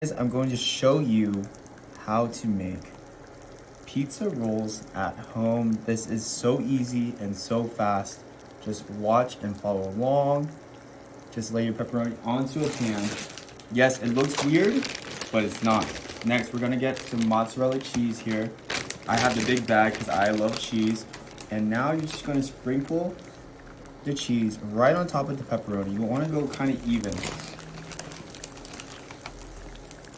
I'm going to show you how to make pizza rolls at home. This is so easy and so fast. Just watch and follow along. Just lay your pepperoni onto a pan. Yes, it looks weird, but it's not. Next, we're gonna get some mozzarella cheese here. I have the big bag because I love cheese. And now you're just gonna sprinkle the cheese right on top of the pepperoni. You wanna go kind of even.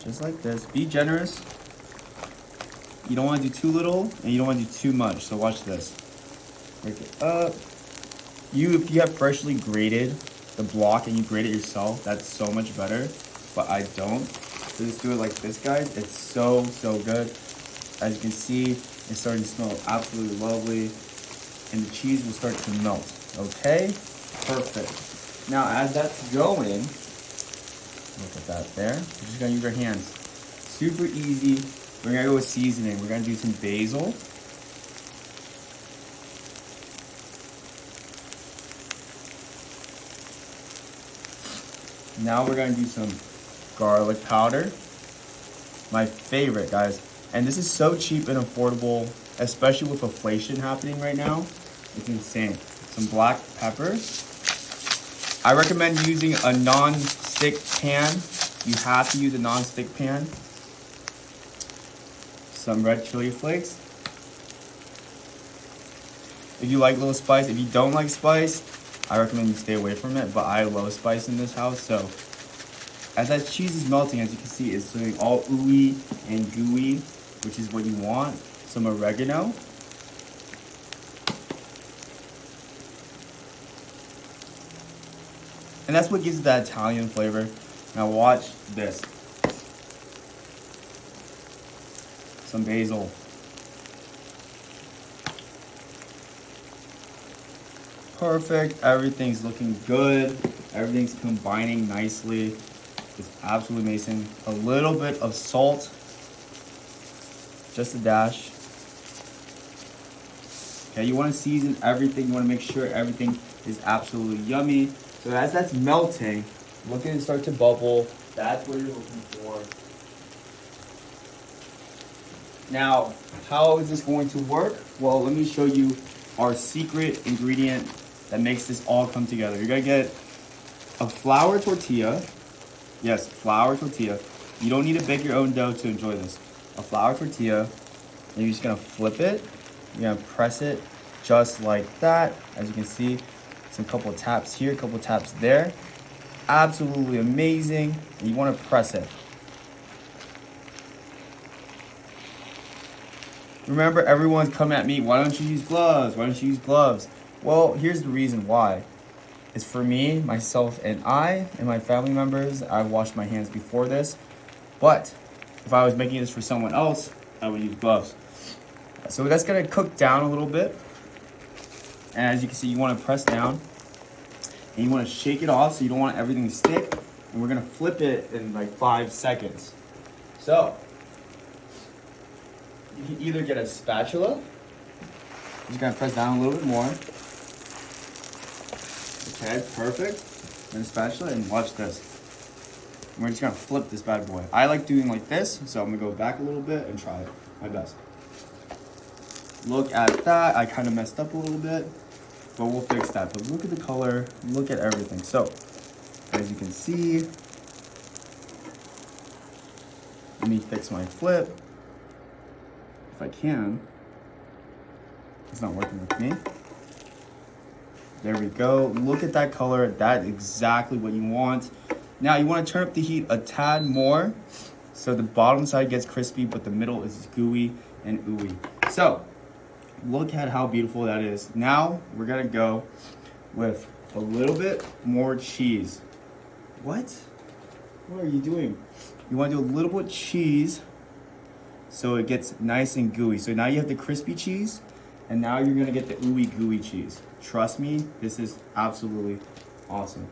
Just like this. Be generous. You don't want to do too little, and you don't want to do too much. So watch this. Break it up. If you have freshly grated the block and you grate it yourself, that's so much better. But I don't. So just do it like this, guys. It's so good. As you can see, it's starting to smell absolutely lovely, and the cheese will start to melt. Okay, perfect. Now as that's going. Look at that there. You're just gonna use your hands. Super easy. We're gonna go with seasoning. We're gonna do some basil. Now we're gonna do some garlic powder. My favorite, guys. And this is so cheap and affordable, especially with inflation happening right now. It's insane. Some black pepper. I recommend using a non-stick pan. You have to use a non-stick pan. Some red chili flakes. If you like a little spice, if you don't like spice, I recommend you stay away from it, but I love spice in this house, so. As that cheese is melting, as you can see, it's doing all ooey and gooey, which is what you want. Some oregano. And that's what gives it that Italian flavor. Now watch this. Some basil. Perfect. Everything's looking good. Everything's combining nicely. It's absolutely amazing. A little bit of salt. Just a dash. Okay, you want to season everything. You want to make sure everything is absolutely yummy. So as that's melting, look at it start to bubble. That's what you're looking for. Now, how is this going to work? Well, let me show you our secret ingredient that makes this all come together. You're gonna get a flour tortilla. Yes, flour tortilla. You don't need to bake your own dough to enjoy this. A flour tortilla, and you're just gonna flip it. You're gonna press it just like that. As you can see, some couple taps here, couple taps there. Absolutely amazing. And you want to press it. Remember, everyone's coming at me. Why don't you use gloves? Why don't you use gloves? Well, here's the reason why. It's for me, myself, and my family members. I washed my hands before this. But if I was making this for someone else, I would use gloves. So that's gonna cook down a little bit. And as you can see, you want to press down and you want to shake it off so you don't want everything to stick. And we're going to flip it in like 5 seconds. So you can either get a spatula. I'm just going to press down a little bit more. Okay, perfect. And a spatula, and watch this. And we're just going to flip this bad boy. I like doing like this, so I'm going to go back a little bit and try my best. Look at that. I kind of messed up a little bit, but we'll fix that. But look at the color. Look at everything. So, as you can see, let me fix my flip. If I can. It's not working with me. There we go. Look at that color. That's exactly what you want. Now, you want to turn up the heat a tad more so the bottom side gets crispy, but the middle is gooey and ooey. So, look at how beautiful that is. Now we're gonna go with a little bit more cheese. What? What are you doing? You wanna do a little bit of cheese so it gets nice and gooey. So now you have the crispy cheese, and now you're gonna get the ooey gooey cheese. Trust me, this is absolutely awesome.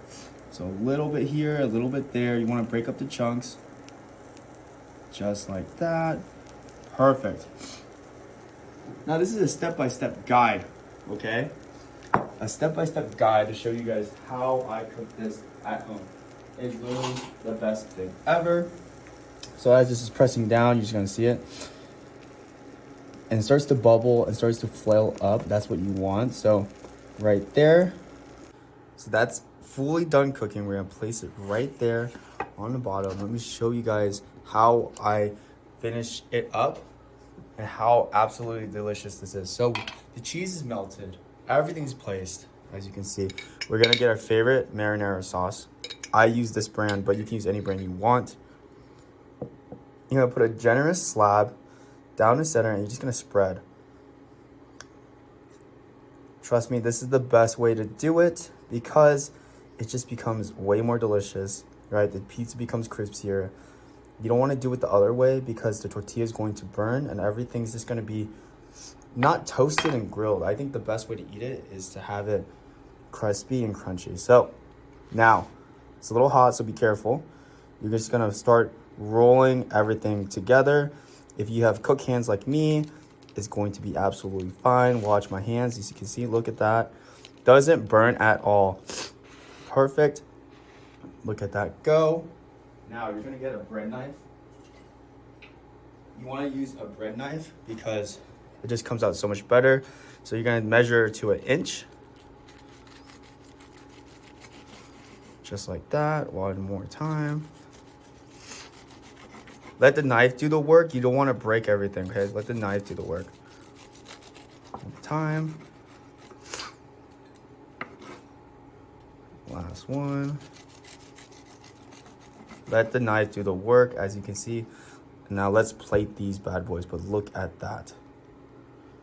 So a little bit here, a little bit there. You wanna break up the chunks. Just like that. Perfect. Now this is a step-by-step guide, okay? A step-by-step guide to show you guys how I cook this at home. It's literally the best thing ever. So as this is pressing down, you're just gonna see it. And it starts to bubble and starts to flail up. That's what you want. So right there. So that's fully done cooking. We're gonna place it right there on the bottom. Let me show you guys how I finish it up and how absolutely delicious this is. So the cheese is melted. Everything's placed, as you can see. We're gonna get our favorite marinara sauce. I use this brand, but you can use any brand you want. You're gonna put a generous slab down the center and you're just gonna spread. Trust me, this is the best way to do it because it just becomes way more delicious, right? The pizza becomes crispier. You don't want to do it the other way because the tortilla is going to burn and everything's just going to be not toasted and grilled. I think the best way to eat it is to have it crispy and crunchy. So now it's a little hot, so be careful. You're just going to start rolling everything together. If you have cook hands like me, it's going to be absolutely fine. Watch my hands. As you can see, look at that. Doesn't burn at all. Perfect. Look at that go. Now you're gonna get a bread knife. You wanna use a bread knife because it just comes out so much better. So you're gonna measure to 1 inch. Just like that, one more time. Let the knife do the work. You don't wanna break everything, okay? Let the knife do the work. One more time. Last one. Let the knife do the work, as you can see. Now let's plate these bad boys, but look at that.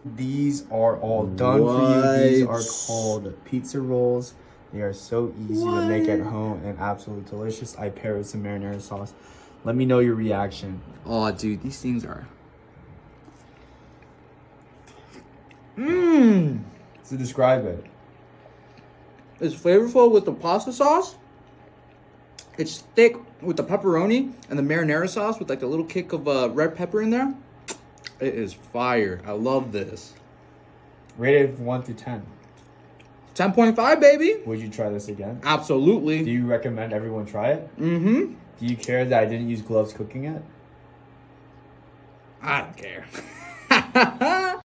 These are all done for you. These are called pizza rolls. They are so easy to make at home and absolutely delicious. I pair it with some marinara sauce. Let me know your reaction. Oh, dude, these things are... So describe it. It's flavorful with the pasta sauce. It's thick with the pepperoni and the marinara sauce with like a little kick of red pepper in there. It is fire. I love this. Rated 1 through 10. 10.5, baby. Would you try this again? Absolutely. Do you recommend everyone try it? Mm-hmm. Do you care that I didn't use gloves cooking it? I don't care.